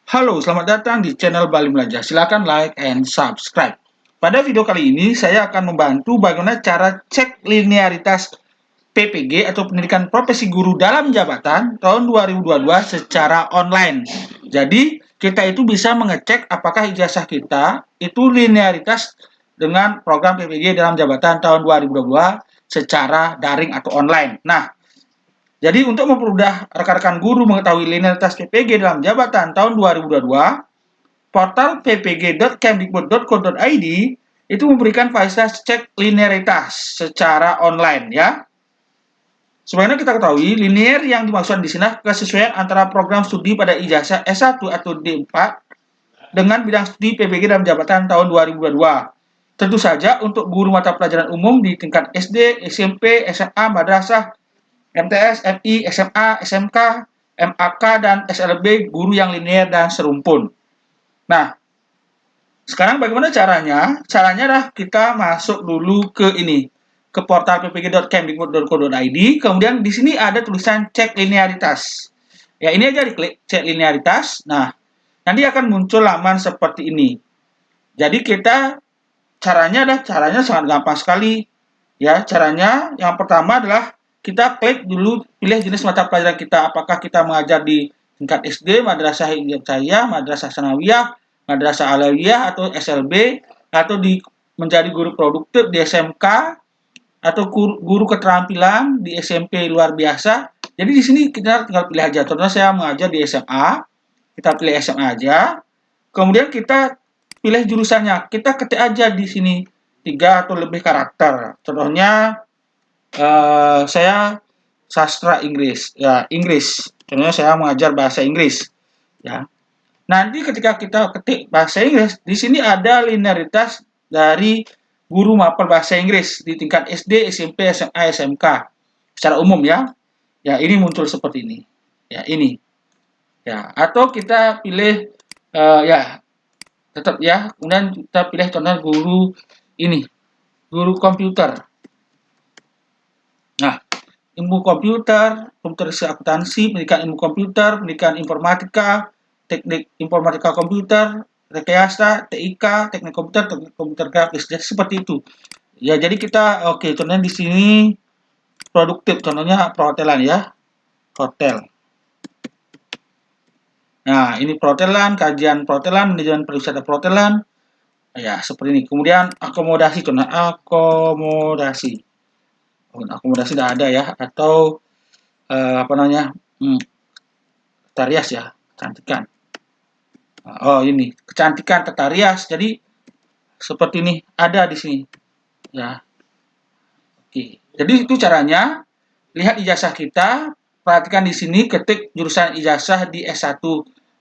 Halo, selamat datang di channel Bali Belajar. Silakan like and subscribe. Pada video kali ini, saya akan membantu bagaimana cara cek linearitas PPG atau Pendidikan Profesi Guru dalam Jabatan tahun 2022 secara online. Jadi, kita itu bisa mengecek apakah ijazah kita itu linearitas dengan program PPG dalam Jabatan tahun 2022 secara daring atau online. Nah, jadi untuk mempermudah rekan-rekan guru mengetahui linearitas PPG dalam jabatan tahun 2022, portal ppg.kemdikbud.co.id itu memberikan fasilitas cek linearitas secara online ya. Sebagaimana kita ketahui, linear yang dimaksud di sini kesesuaian antara program studi pada ijazah S1 atau D4 dengan bidang studi PPG dalam jabatan tahun 2022. Tentu saja untuk guru mata pelajaran umum di tingkat SD, SMP, SMA, madrasah, MTS, MI, SMA, SMK, MAK, dan SLB guru yang linear dan serumpun. Nah, sekarang bagaimana caranya? Caranya adalah kita masuk dulu ke ini, ke portal ppg.kemdikbud.co.id. Kemudian di sini ada tulisan cek linearitas. Ya, ini aja diklik cek linearitas. Nah, nanti akan muncul laman seperti ini. Jadi caranya sangat gampang sekali. Ya, caranya yang pertama adalah kita klik dulu, pilih jenis mata pelajaran kita. Apakah kita mengajar di tingkat SD, madrasah hidayah, madrasah sanawiyah, madrasah alawiyah, atau SLB, atau menjadi guru produktif di SMK, atau guru keterampilan di SMP luar biasa. Jadi di sini kita tinggal pilih aja. Contohnya saya mengajar di SMA, kita pilih SMA aja. Kemudian kita pilih jurusannya. Kita ketik aja di sini 3 atau lebih karakter. Contohnya saya sastra Inggris, ya Inggris. Contohnya saya mengajar bahasa Inggris, ya. Nanti ketika kita ketik bahasa Inggris, di sini ada linearitas dari guru mapel bahasa Inggris di tingkat SD, SMP, SMA, SMK secara umum ya. Ya, ini muncul seperti ini. Ya, ini. Ya, atau kita pilih ya tetap ya, kemudian kita pilih contohnya guru ini, guru komputer. Nah, ilmu komputer, komputer akuntansi, pendidikan ilmu komputer, pendidikan informatika, teknik informatika komputer, rekayasa, TIK, teknik komputer grafis, jadi seperti itu. Ya, jadi kita contohnya di sini produktif, contohnya perhotelan ya, hotel. Nah, ini perhotelan, kajian perhotelan, manajemen pariwisata perhotelan. Ya, seperti ini. Kemudian akomodasi, contoh akomodasi. Akomodasi tidak ada ya, atau apa namanya, tata rias ya, kecantikan. Oh, ini kecantikan tata rias. Jadi seperti ini ada di sini ya. Oke, jadi itu caranya. Lihat ijazah kita, perhatikan di sini, ketik jurusan ijazah di S1,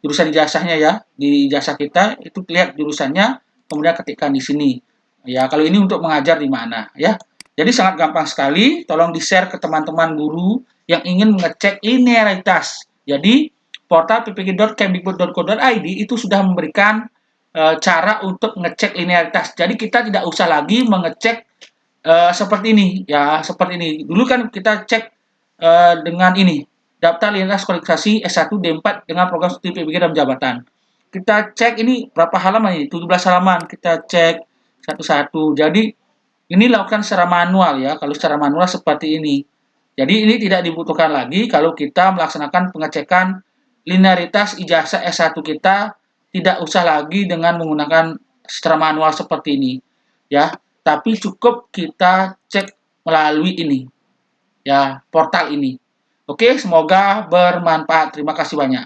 jurusan ijazahnya ya, di ijazah kita itu lihat jurusannya, kemudian ketikkan di sini ya. Kalau ini untuk mengajar di mana ya. Jadi sangat gampang sekali, tolong di-share ke teman-teman guru yang ingin mengecek linearitas. Jadi, portal ppg.kemdikbud.co.id itu sudah memberikan cara untuk mengecek linearitas. Jadi, kita tidak usah lagi mengecek seperti ini, ya, seperti ini. Dulu kan kita cek dengan ini, daftar linearitas kualifikasi S1 D4 dengan program studi PPG dalam jabatan. Kita cek ini berapa halaman ini? 17 halaman. Kita cek satu-satu. Jadi, ini lakukan secara manual ya, kalau secara manual seperti ini. Jadi ini tidak dibutuhkan lagi kalau kita melaksanakan pengecekan linearitas ijazah S1 kita, tidak usah lagi dengan menggunakan secara manual seperti ini. Ya, tapi cukup kita cek melalui ini. Ya, portal ini. Oke, semoga bermanfaat. Terima kasih banyak.